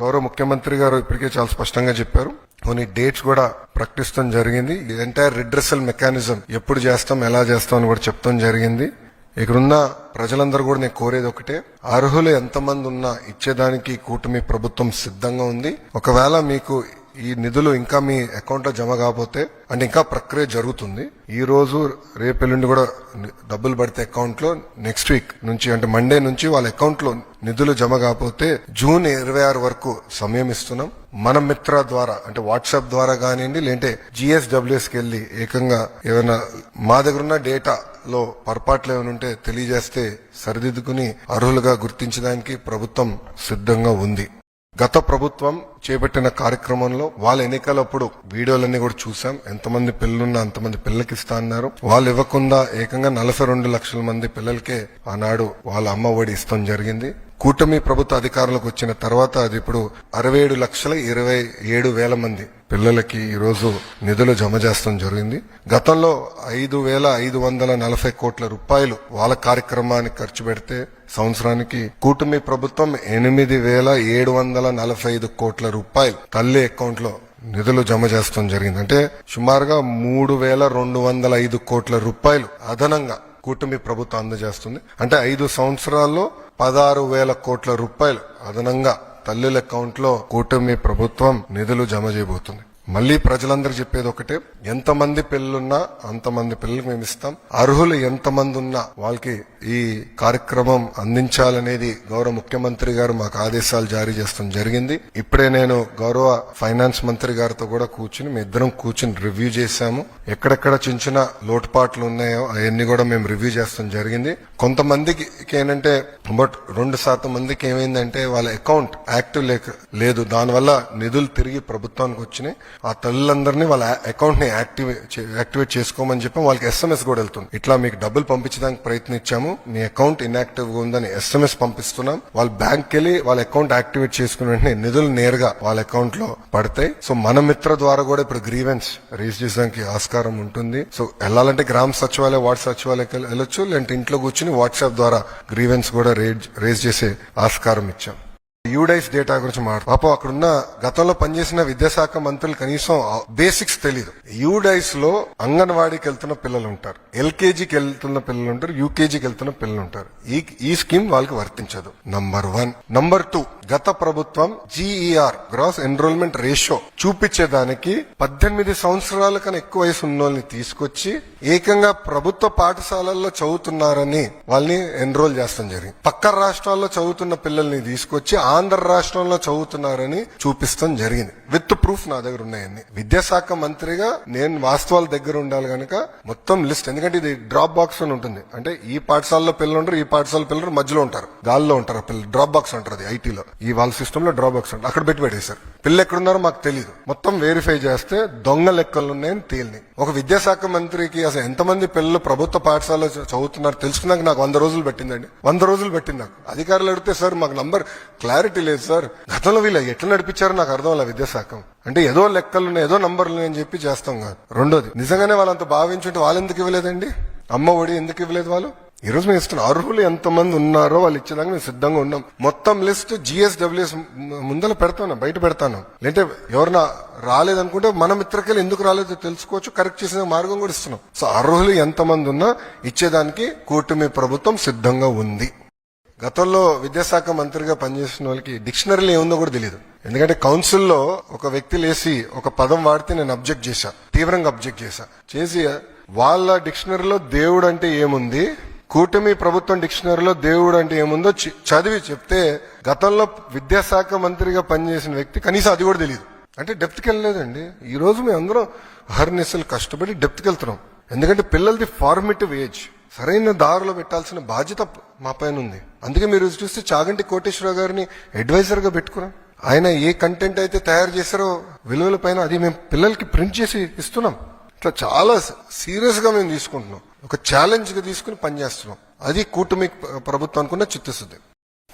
గౌరవ ముఖ్యమంత్రి గారు ఇప్పటికే చాలా స్పష్టంగా చెప్పారు. కొన్ని డేట్స్ కూడా ప్రకటిస్తాం జరిగింది. ఎంటైర్ రిడ్రెసల్ మెకానిజం ఎప్పుడు చేస్తాం, ఎలా చేస్తాం అని కూడా చెప్తాం జరిగింది. ఇక్కడున్న ప్రజలందరూ కూడా నేను కోరేది ఒకటే, అర్హులు ఎంతమంది ఉన్నా ఇచ్చేదానికి కూటమి ప్రభుత్వం సిద్ధంగా ఉంది. ఒకవేళ మీకు ఈ నిధులు ఇంకా మీ అకౌంట్ లో జమ కాకపోతే అంటే ఇంకా ప్రక్రియ జరుగుతుంది. ఈ రోజు రేపెల్లుండి కూడా డబ్బులు పడితే అకౌంట్ లో నెక్స్ట్ వీక్ నుంచి అంటే మండే నుంచి వాళ్ళ అకౌంట్ లో నిధులు జమ కాకపోతే జూన్ 26 వరకు సమయం ఇస్తున్నాం. మన మిత్ర ద్వారా అంటే వాట్సాప్ ద్వారా కానివ్వండి, లేదంటే GSWS కి వెళ్ళి ఏకంగా ఏమైనా మా దగ్గర ఉన్న డేటా లో పొరపాట్లు ఏమైనా ఉంటే తెలియజేస్తే సరిదిద్దుకుని అర్హులుగా గుర్తించడానికి ప్రభుత్వం సిద్ధంగా ఉంది. గత ప్రభుత్వం చేపట్టిన కార్యక్రమంలో వాళ్ళ ఎన్నికలప్పుడు వీడియోలన్నీ కూడా చూసాం. ఎంతమంది పిల్లలున్నా అంతమంది పిల్లలకి ఇస్తా అన్నారు. వాళ్ళు ఇవ్వకుండా ఏకంగా 42 లక్షల మంది పిల్లలకే ఆనాడు వాళ్ళ అమ్మ ఒడి ఇస్తాం జరిగింది. కూటమి ప్రభుత్వ అధికారంలోకి వచ్చిన తర్వాత అది ఇప్పుడు 67,27,000 మంది పిల్లలకి ఈ రోజు నిధులు జమ చేస్తాం జరిగింది. గతంలో 5,540 కోట్ల రూపాయలు వాళ్ళ కార్యక్రమానికి ఖర్చు పెడితే సంవత్సరానికి కూటమి ప్రభుత్వం 8,745 కోట్ల రూపాయలు తల్లి అకౌంట్ లో నిధులు జమ చేస్తాం జరిగింది. అంటే సుమారుగా 3,205 కోట్ల రూపాయలు అదనంగా కూటమి ప్రభుత్వం అందజేస్తుంది. అంటే 5 సంవత్సరాల్లో 16,000 కోట్ల రూపాయలు అదనంగా తల్లుల అకౌంట్ లో కూటమి ప్రభుత్వం నిధులు జమ చేయబోతుంది. మళ్లీ ప్రజలందరూ చెప్పేది ఒకటే, ఎంతమంది పిల్లలున్నా అంతమంది పిల్లలకు మేము ఇస్తాం. అర్హులు ఎంతమంది ఉన్నా వాళ్ళకి ఈ కార్యక్రమం అందించాలనేది గౌరవ ముఖ్యమంత్రి గారు మాకు ఆదేశాలు జారీ చేస్తాం జరిగింది. ఇప్పుడే నేను గౌరవ ఫైనాన్స్ మంత్రి గారితో కూడా కూర్చుని మీ ఇద్దరం కూర్చుని రివ్యూ చేశాము. ఎక్కడెక్కడ చిన్న చిన్న లోటుపాట్లు ఉన్నాయో అవన్నీ కూడా మేము రివ్యూ చేస్తాం జరిగింది. కొంతమందికి ఏంటంటే 2% మందికి ఏమైందంటే వాళ్ళ అకౌంట్ యాక్టివ్ లేదు, దానివల్ల నిధులు తిరిగి ప్రభుత్వానికి వచ్చినాయి. ఆ తల్లులందరినీ వాళ్ళ అకౌంట్ ని యాక్టివేట్ చేసుకోమని చెప్పి వాళ్ళకి SMS కూడా వెళ్తుంది. ఇట్లా మీకు డబ్బులు పంపించడానికి ప్రయత్నించాము, మీ అకౌంట్ ఇన్యాక్టివ్ గా ఉందని SMS పంపిస్తున్నాం. వాళ్ళ బ్యాంక్ వెళ్ళి వాళ్ళ అకౌంట్ యాక్టివేట్ చేసుకున్న వెంటనే నిధులు నేరుగా వాళ్ళ అకౌంట్ లో పడతాయి. సో మన మిత్ర ద్వారా కూడా ఇప్పుడు గ్రీవెన్స్ రేజ్ చేయడానికి ఆస్కారం ఉంటుంది. సో వెళ్ళాలంటే గ్రామ సచివాలయ, వార్డు సచివాలయకి వెళ్ళొచ్చు, లేదంటే ఇంట్లో కూర్చుని వాట్సాప్ ద్వారా గ్రీవెన్స్ కూడా రేజ్ చేసే ఆస్కారం ఇచ్చాం. యూడైస్ డేటా గురించి పాపం అక్కడున్న గతంలో పనిచేసిన విద్యాశాఖ మంత్రులు కనీసం బేసిక్స్ తెలియదు. యూడైస్ లో అంగన్వాడీకి వెళ్తున్న పిల్లలు ఉంటారు, LKGకి వెళ్తున్న పిల్లలు ఉంటారు, UKGకి వెళ్తున్న పిల్లలు ఉంటారు. ఈ స్కీమ్ వాళ్ళకి వర్తించదు. నంబర్ 1. నంబర్ 2, గత ప్రభుత్వం GER గ్రాస్ ఎన్రోల్మెంట్ రేషియో చూపించేదానికి 18 సంవత్సరాల కన్నా ఎక్కువ వయసు ఉన్నోళ్ళని తీసుకొచ్చి ఏకంగా ప్రభుత్వ పాఠశాలల్లో చదువుతున్నారని వాళ్ళని ఎన్రోల్ చేస్తాం జరిగింది. పక్క రాష్ట్రాల్లో చదువుతున్న పిల్లల్ని తీసుకొచ్చి ఆంధ్ర రాష్ట్రంలో చదువుతున్నారని చూపిస్తాం జరిగింది. విత్ ప్రూఫ్ నా దగ్గర ఉన్నాయన్ని. విద్యాశాఖ మంత్రిగా నేను వాస్తవాల దగ్గర ఉండాలి కనుక మొత్తం లిస్ట్, ఎందుకంటే ఇది డ్రాప్ బాక్స్ అని ఉంటుంది. అంటే ఈ పాఠశాలలో పిల్లలు ఉంటారు, ఈ పాఠశాల పిల్లలు మధ్యలో ఉంటారు, గాల్లో ఉంటారు పిల్లలు. డ్రాప్ బాక్స్ అంటారు అది ఐటీలో. ఈ వాళ్ళ సిస్టమ్ లో డ్రాప్ బాక్స్ అంటారు. అక్కడ పెట్టేశారు. పిల్లలు ఎక్కడున్నారో మాకు తెలియదు. మొత్తం వెరిఫై చేస్తే దొంగ లెక్కలు ఉన్నాయని తేలిని. ఒక విద్యాశాఖ మంత్రికి అసలు ఎంతమంది పిల్లలు ప్రభుత్వ పాఠశాలలో చదువుతున్నారు తెలుసుకున్నాక నాకు 100 రోజులు పెట్టిందండి. 100 రోజులు పెట్టింది నాకు. అధికారులు అడిగితే సార్ మాకు నంబర్ క్లారిటీ లేదు సార్, గతంలో వీళ్ళు ఎట్లా నడిపించారో నాకు అర్థం అలా విద్యాశాఖ అంటే ఏదో లెక్కలున్నాయి, ఏదో నంబర్లు అని చెప్పి చేస్తాం కాదు. రెండోది, నిజంగానే వాళ్ళంత భావించుంటే వాళ్ళు ఎందుకు ఇవ్వలేదండి? అమ్మ ఒడి ఎందుకు ఇవ్వలేదు వాళ్ళు? ఈ రోజు మేము ఇస్తున్నాం. అర్హులు ఎంతమంది ఉన్నారో వాళ్ళు ఇచ్చేదాకా మేము సిద్ధంగా ఉన్నాం. మొత్తం లిస్ట్ GSWS ముందర పెడతాను, బయట పెడతాను. లేదంటే ఎవరన్నా రాలేదనుకుంటే మన మిత్రకెళ్ళి ఎందుకు రాలేదో తెలుసుకోవచ్చు, కరెక్ట్ చేసిన మార్గం కూడా ఇస్తున్నాం. సో అర్హులు ఎంతమంది ఉన్నా ఇచ్చేదానికి కూటమి ప్రభుత్వం సిద్ధంగా ఉంది. గతంలో విద్యాశాఖ మంత్రిగా పనిచేసిన వాళ్ళకి డిక్షనరీలో ఏముందో కూడా తెలియదు. ఎందుకంటే కౌన్సిల్లో ఒక వ్యక్తి లేసి ఒక పదం వాడితే నేను అబ్జెక్ట్ చేశా, తీవ్రంగా అబ్జెక్ట్ చేసి వాళ్ళ డిక్షనరీలో దేవుడు అంటే ఏముంది, కూటమి ప్రభుత్వం డిక్షనరీలో దేవుడు అంటే ఏముందో చదివి చెప్తే గతంలో విద్యాశాఖ మంత్రిగా పనిచేసిన వ్యక్తి కనీసం అది కూడా తెలియదు. అంటే డెప్త్కి వెళ్ళలేదండి. ఈ రోజు మేము అందరం అహర్నిశలు కష్టపడి డెప్త్కి వెళ్తున్నాం. ఎందుకంటే పిల్లలది ఫార్మేటివ్ ఏజ్, సరైన దారిలో పెట్టాల్సిన బాధ్యత మా పైన ఉంది. అందుకే మీరు చూస్తే చాగంటి కోటేశ్వరరావు గారిని అడ్వైజర్ గా పెట్టుకున్నాం. ఆయన ఏ కంటెంట్ అయితే తయారు చేశారో విలువల పైన అది మేము పిల్లలకి ప్రింట్ చేసి ఇస్తున్నాం. ఇట్లా చాలా సీరియస్ గా మేము తీసుకుంటున్నాం, ఒక ఛాలెంజ్ గా తీసుకుని పనిచేస్తున్నాం. అది కూటమి ప్రభుత్వానికి ఉన్న చిత్తశుద్ధి.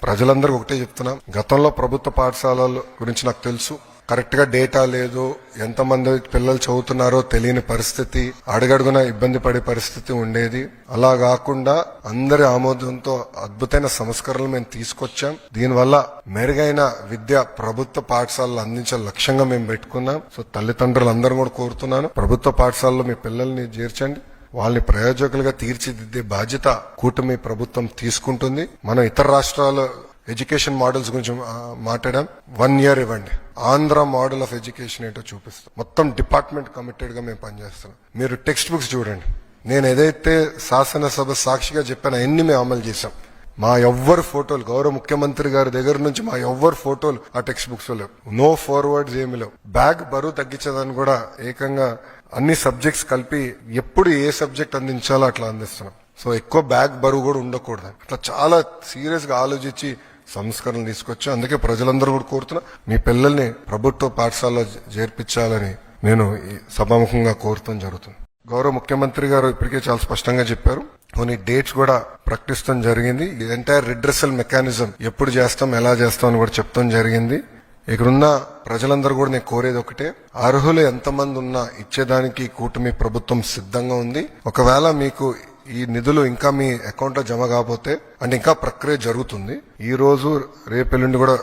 ప్రజలందరూ ఒకటే చెప్తున్నాం, గతంలో ప్రభుత్వ పాఠశాలల గురించి నాకు తెలుసు. కరెక్ట్ గా డేటా లేదు, ఎంతమంది పిల్లలు చదువుతున్నారో తెలియని పరిస్థితి, అడుగడుగున ఇబ్బంది పడే పరిస్థితి ఉండేది. అలా కాకుండా అందరి ఆమోదంతో అద్భుతమైన సంస్కరణలు మేము తీసుకొచ్చాం. దీనివల్ల మెరుగైన విద్య ప్రభుత్వ పాఠశాలలు అందించే లక్ష్యంగా మేము పెట్టుకున్నాం. సో తల్లిదండ్రులు అందరూ కూడా కోరుతున్నాను, ప్రభుత్వ పాఠశాలలో మీ పిల్లల్ని చేర్చండి. వాళ్ళని ప్రయోజకులుగా తీర్చిదిద్దే బాధ్యత కూటమి ప్రభుత్వం తీసుకుంటుంది. మనం ఇతర రాష్ట్రాల ఎడ్యుకేషన్ మోడల్స్ గురించి మాట్లాడాం. 1 year ఇవ్వండి, ఆంధ్ర మోడల్ ఆఫ్ ఎడ్యుకేషన్ ఏంటో చూపిస్తాం. మొత్తం డిపార్ట్మెంట్ కమిటెడ్ గా మేము పనిచేస్తున్నాం. మీరు టెక్స్ట్ బుక్స్ చూడండి, నేను ఏదైతే శాసనసభ సాక్షిగా చెప్పానో అన్ని మేము అమలు చేశాం. మా ఎవ్వరు ఫోటోలు, గౌరవ ముఖ్యమంత్రి గారి దగ్గర నుంచి మా ఎవ్వరు ఫోటోలు ఆ టెక్స్ట్ బుక్స్ లో లేవు. నో ఫార్వర్డ్స్ ఏమి లేవు. బ్యాగ్ బరువు తగ్గించదని కూడా ఏకంగా అన్ని సబ్జెక్ట్స్ కలిపి ఎప్పుడు ఏ సబ్జెక్ట్ అందించాలో అట్లా అందిస్తున్నాం. సో ఎక్కువ బ్యాగ్ బరువు కూడా ఉండకూడదు. అట్లా చాలా సీరియస్ గా ఆలోచించి సంస్కరణలు తీసుకొచ్చాం. అందుకే ప్రజలందరూ కూడా కోరుతున్నా, మీ పిల్లల్ని ప్రభుత్వ పాఠశాలలో చేర్పించాలని నేను సభాముఖంగా కోరుతాం జరుగుతుంది. గౌరవ ముఖ్యమంత్రి గారు ఇప్పటికే చాలా స్పష్టంగా చెప్పారు. కొన్ని డేట్స్ కూడా ప్రకటిస్తాం జరిగింది. ఎంటైర్ రిడ్రెసల్ మెకానిజం ఎప్పుడు చేస్తాం, ఎలా చేస్తాం అని కూడా చెప్తాం జరిగింది. ఇక్కడున్న ప్రజలందరూ కూడా నేను కోరేది ఒకటే, అర్హులు ఎంతమంది ఉన్నా ఇచ్చేదానికి కూటమి ప్రభుత్వం సిద్ధంగా ఉంది. ఒకవేళ మీకు ఈ నిధులు ఇంకా మీ అకౌంట్ లో జమ కాకపోతే, అంటే ఇంకా ప్రక్రియ జరుగుతుంది, ఈ రోజు రేపెల్లుండి కూడా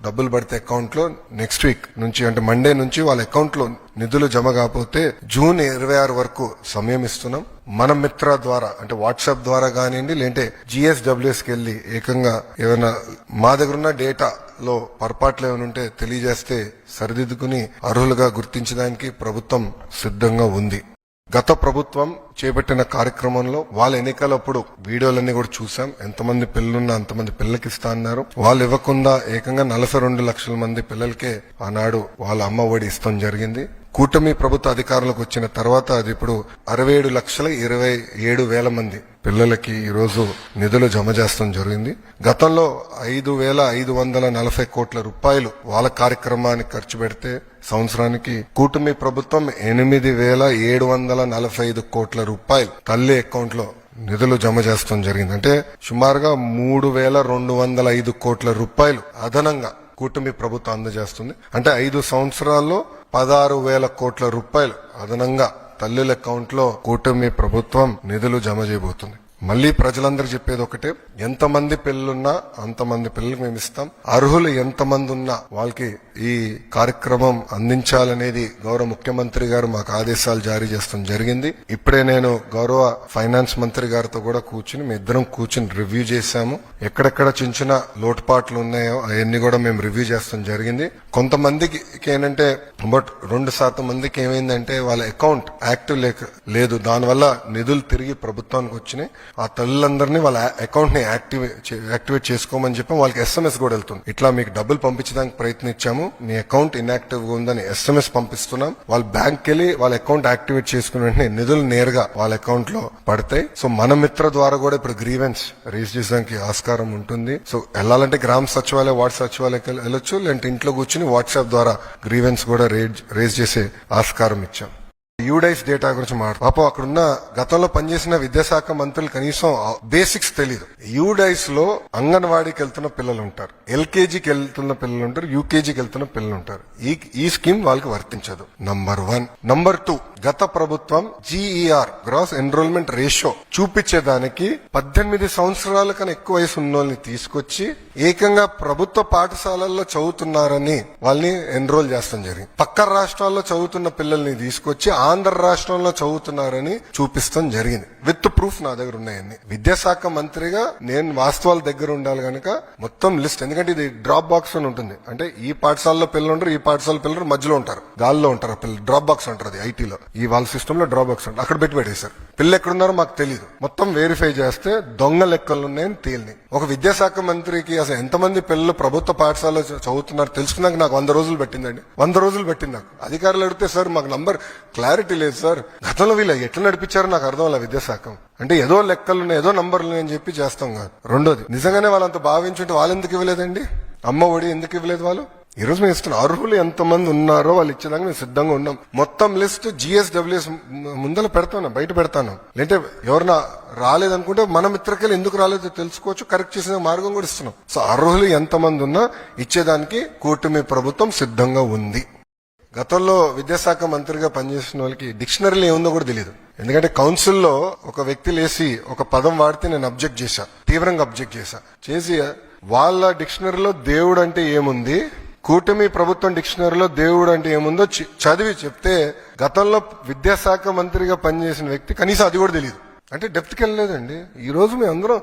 డబ్బులు పడితే అకౌంట్ లో నెక్స్ట్ వీక్ నుంచి అంటే మండే నుంచి వాళ్ళ అకౌంట్ లో నిధులు జమ కాకపోతే June 26 వరకు సమయం ఇస్తున్నాం. మన మిత్ర ద్వారా అంటే వాట్సాప్ ద్వారా కానివ్వండి, లేదంటే GSWS కి వెళ్ళి ఏకంగా ఏమైనా మా దగ్గర ఉన్న డేటాలో పొరపాట్లు ఏమైనా ఉంటే తెలియజేస్తే సరిదిద్దుకుని అర్హులుగా గుర్తించడానికి ప్రభుత్వం సిద్ధంగా ఉంది. గత ప్రభుత్వం చేపట్టిన కార్యక్రమంలో వాళ్ళ ఎన్నికలప్పుడు వీడియోలన్నీ కూడా చూసాం. ఎంతమంది పిల్లలున్నా అంతమంది పిల్లలకి ఇస్తా అన్నారు. వాళ్ళు ఇవ్వకుండా ఏకంగా 42 లక్షల మంది పిల్లలకే ఆనాడు వాళ్ళ అమ్మ ఒడి ఇస్తాం జరిగింది. కూటమి ప్రభుత్వ అధికారులకు వచ్చిన తర్వాత అది ఇప్పుడు 67,27,000 మంది పిల్లలకి ఈ రోజు నిధులు జమ చేస్తాం జరిగింది. గతంలో 5,540 కోట్ల రూపాయలు వాళ్ళ కార్యక్రమానికి ఖర్చు పెడితే సంవత్సరానికి కూటమి ప్రభుత్వం 8,745 కోట్ల రూపాయలు తల్లి అకౌంట్ లో నిధులు జమ చేస్తాం జరిగింది. అంటే సుమారుగా 3,205 కోట్ల రూపాయలు అదనంగా కూటమి ప్రభుత్వం అందజేస్తుంది. అంటే 5 సంవత్సరాల్లో 16,000 కోట్ల రూపాయలు అదనంగా తల్లుల అకౌంట్ లో కూటమి ప్రభుత్వం నిధులు జమ చేయబోతుంది. మళ్ళీ ప్రజలందరూ చెప్పేది ఒకటే, ఎంతమంది పిల్లలున్నా అంతమంది పిల్లలకు మేము ఇస్తాం. అర్హులు ఎంతమంది ఉన్నా వాళ్ళకి ఈ కార్యక్రమం అందించాలనేది గౌరవ ముఖ్యమంత్రి గారు మాకు ఆదేశాలు జారీ చేస్తాం జరిగింది. ఇప్పుడే నేను గౌరవ ఫైనాన్స్ మంత్రి గారితో కూడా కూర్చుని మీ ఇద్దరం కూర్చుని రివ్యూ చేశాము. ఎక్కడెక్కడ చిన్న చిన్న లోటుపాట్లు ఉన్నాయో అవన్నీ కూడా మేము రివ్యూ చేస్తాం జరిగింది. కొంతమందికి ఏంటంటే 2% మందికి ఏమైందంటే వాళ్ళ అకౌంట్ యాక్టివ్ లేదు, దానివల్ల నిధులు తిరిగి ప్రభుత్వానికి వచ్చినాయి. ఆ తల్లులందరినీ వాళ్ళ అకౌంట్ ని యాక్టివేట్ చేసుకోమని చెప్పి వాళ్ళకి SMS కూడా వెళ్తుంది. ఇట్లా మీకు డబ్బులు పంపించడానికి ప్రయత్నించాము, మీ అకౌంట్ ఇన్యాక్టివ్ గా ఉందని SMS పంపిస్తున్నాం. వాళ్ళ బ్యాంక్ వెళ్ళి వాళ్ళ అకౌంట్ యాక్టివేట్ చేసుకున్న వెంటనే నిధులు నేరుగా వాళ్ళ అకౌంట్ లో పడతాయి. సో మన మిత్ర ద్వారా కూడా ఇప్పుడు గ్రీవెన్స్ రేజ్ చేయడానికి ఆస్కారం ఉంటుంది. సో వెళ్ళాలంటే గ్రామ సచివాలయ, వార్డు సచివాలయకి వెళ్ళొచ్చు, లేదంటే ఇంట్లో కూర్చుని వాట్సాప్ ద్వారా గ్రీవెన్స్ కూడా రేజ్ చేసే ఆస్కారం ఇచ్చాం. యూడైస్ డేటా గురించి పాపం అక్కడున్న గతంలో పనిచేసిన విద్యాశాఖ మంత్రులు కనీసం బేసిక్స్ తెలియదు. యూడైస్ లో అంగన్వాడీకి వెళ్తున్న పిల్లలు ఉంటారు, LKGకి వెళ్తున్న పిల్లలు ఉంటారు, UKGకి వెళ్తున్న పిల్లలు ఉంటారు. ఈ స్కీమ్ వాళ్ళకి వర్తించదు. నంబర్ 1. నంబర్ 2, గత ప్రభుత్వం GER గ్రాస్ ఎన్రోల్మెంట్ రేషియో చూపించేదానికి 18 సంవత్సరాల కన్నా ఎక్కువ వయసు ఉన్న వాళ్ళని తీసుకొచ్చి ఏకంగా ప్రభుత్వ పాఠశాలల్లో చదువుతున్నారని వాళ్ళని ఎన్రోల్ చేస్తాం జరిగింది. పక్క రాష్ట్రాల్లో చదువుతున్న పిల్లల్ని తీసుకొచ్చి ఆంధ్ర రాష్ట్రంలో చదువుతున్నారని చూపిస్తాం జరిగింది. విత్ ప్రూఫ్ నా దగ్గర ఉన్నాయండి. విద్యాశాఖ మంత్రిగా నేను వాస్తవాల దగ్గర ఉండాలి కనుక మొత్తం లిస్ట్, ఎందుకంటే ఇది డ్రాప్ బాక్స్ అని ఉంటుంది. అంటే ఈ పాఠశాలలో పిల్లలు ఉంటారు, ఈ పాఠశాల పిల్లలు మధ్యలో ఉంటారు, గాల్లో ఉంటారు పిల్లలు. డ్రాప్ బాక్స్ అంటారు అది ఐటీలో. ఈ వాళ్ళ సిస్టమ్ లో డ్రాప్ బాక్స్ ఉంటుంది, అక్కడ పెట్టేశారు. పిల్లలు ఎక్కడున్నారో మాకు తెలియదు. మొత్తం వెరిఫై చేస్తే దొంగ లెక్కలు ఉన్నాయని తేలినాయి. ఒక విద్యాశాఖ మంత్రికి అసలు ఎంతమంది పిల్లలు ప్రభుత్వ పాఠశాలలో చదువుతున్నారు తెలుసుకున్నాక నాకు 100 రోజులు పెట్టిందండి. 100 రోజులు పెట్టింది నాకు. అధికారులు అడిగితే సార్ మాకు నంబర్ క్లారిటీ లేదు సార్, గతంలో వీళ్ళు ఎట్లా నడిపించారో నాకు అర్థం అలా విద్యాశాఖ అంటే ఏదో లెక్కలున్నాయి, ఏదో నంబర్లు అని చెప్పి చేస్తాం కాదు. రెండోది, నిజంగానే వాళ్ళంత భావించుంటే వాళ్ళు ఎందుకు ఇవ్వలేదండి? అమ్మ ఒడి ఎందుకు ఇవ్వలేదు వాళ్ళు? ఈ రోజు మేము ఇస్తున్నాం. అర్హులు ఎంతమంది ఉన్నారో వాళ్ళు ఇచ్చేదాకా మేము సిద్ధంగా ఉన్నాం. మొత్తం లిస్ట్ GSWS ముందర పెడతాను, బయట పెడతాను. లేదంటే ఎవరన్నా రాలేదనుకుంటే మన మిత్రకెళ్ళి ఎందుకు రాలేదో తెలుసుకోవచ్చు, కరెక్ట్ చేసిన మార్గం కూడా ఇస్తున్నాం. సో అర్హులు ఎంతమంది ఉన్నా ఇచ్చేదానికి కూటమి ప్రభుత్వం సిద్ధంగా ఉంది. గతంలో విద్యాశాఖ మంత్రిగా పనిచేసిన వాళ్ళకి డిక్షనరీలో ఏముందో కూడా తెలియదు. ఎందుకంటే కౌన్సిల్లో ఒక వ్యక్తి లేసి ఒక పదం వాడితే నేను అబ్జెక్ట్ చేశా, తీవ్రంగా అబ్జెక్ట్ చేసి వాళ్ళ డిక్షనరీలో దేవుడు అంటే ఏముంది, కూటమి ప్రభుత్వం డిక్షనరీలో దేవుడు అంటే ఏముందో చదివి చెప్తే గతంలో విద్యాశాఖ మంత్రిగా పనిచేసిన వ్యక్తి కనీసం అది కూడా తెలియదు. అంటే డెప్త్కి వెళ్ళలేదండి. ఈ రోజు మేము అందరం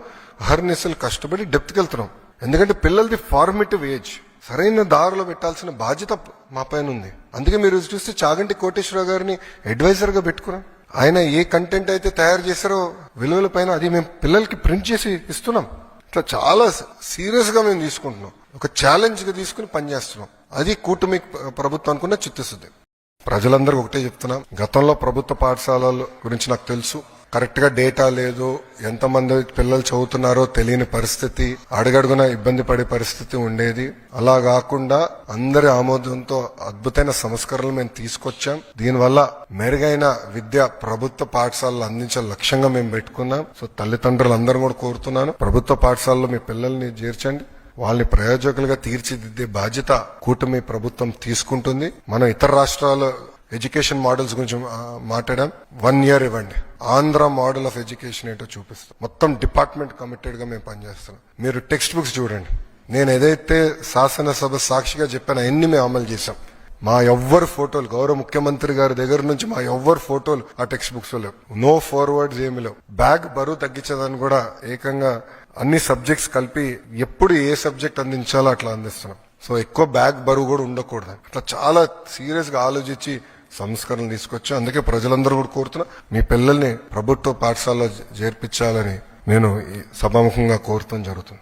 హర్నిసలు కష్టపడి డెప్త్కి వెళ్తున్నాం. ఎందుకంటే పిల్లలది ఫార్మేటివ్ ఏజ్, సరైన దారిలో పెట్టాల్సిన బాధ్యత మా పైన ఉంది. అందుకే మీరు చూస్తే చాగంటి కోటేశ్వరరావు గారిని అడ్వైజర్ గా పెట్టుకున్నాం. ఆయన ఏ కంటెంట్ అయితే తయారు చేశారో విలువల పైన అది మేము పిల్లలకి ప్రింట్ చేసి ఇస్తున్నాం. ఇట్లా చాలా సీరియస్ గా మేము తీసుకుంటున్నాం, ఒక ఛాలెంజ్ గా తీసుకుని పనిచేస్తున్నాం. అది కూటమి ప్రభుత్వానికి ఉన్న చిత్తశుద్ధి. ప్రజలందరూ ఒకటే చెప్తున్నాం, గతంలో ప్రభుత్వ పాఠశాలల గురించి నాకు తెలుసు. కరెక్ట్ గా డేటా లేదు, ఎంతమంది పిల్లలు చదువుతున్నారో తెలియని పరిస్థితి, అడుగడుగున ఇబ్బంది పడే పరిస్థితి ఉండేది. అలా కాకుండా అందరి ఆమోదంతో అద్భుతమైన సంస్కరణలు మేము తీసుకొచ్చాం. దీనివల్ల మెరుగైన విద్య ప్రభుత్వ పాఠశాలలు అందించే లక్ష్యంగా మేము పెట్టుకున్నాం. సో తల్లిదండ్రులు అందరూ కూడా కోరుతున్నాను, ప్రభుత్వ పాఠశాలలో మీ పిల్లల్ని చేర్చండి. వాళ్ళని ప్రయోజకులుగా తీర్చిదిద్దే బాధ్యత కూటమి ప్రభుత్వం తీసుకుంటుంది. మనం ఇతర రాష్ట్రాల ఎడ్యుకేషన్ మోడల్స్ గురించి మాట్లాడాం. 1 year ఇవ్వండి, ఆంధ్ర మోడల్ ఆఫ్ ఎడ్యుకేషన్ ఏంటో చూపిస్తాం. మొత్తం డిపార్ట్మెంట్ కమిటెడ్ గా మేము పనిచేస్తున్నాం. మీరు టెక్స్ట్ బుక్స్ చూడండి, నేను ఏదైతే శాసనసభ సాక్షిగా చెప్పానో అన్ని మేము అమలు చేశాం. మా ఎవ్వరు ఫోటోలు, గౌరవ ముఖ్యమంత్రి గారి దగ్గర నుంచి మా ఎవ్వరు ఫోటోలు ఆ టెక్స్ట్ బుక్స్ లో లేవు. నో ఫార్వర్డ్స్ ఏమి లేవు. బ్యాగ్ బరువు తగ్గించదని కూడా ఏకంగా అన్ని సబ్జెక్ట్స్ కలిపి ఎప్పుడు ఏ సబ్జెక్ట్ అందించాలో అట్లా అందిస్తున్నాం. సో ఎక్కువ బ్యాగ్ బరువు కూడా ఉండకూడదు. అట్లా చాలా సీరియస్ గా ఆలోచించి సంస్కరణలు తీసుకొచ్చాం. అందుకే ప్రజలందరూ కూడా కోరుతున్నా, మీ పిల్లల్ని ప్రభుత్వ పాఠశాలలో చేర్పించాలని నేను సభాముఖంగా కోరుతాం జరుగుతుంది.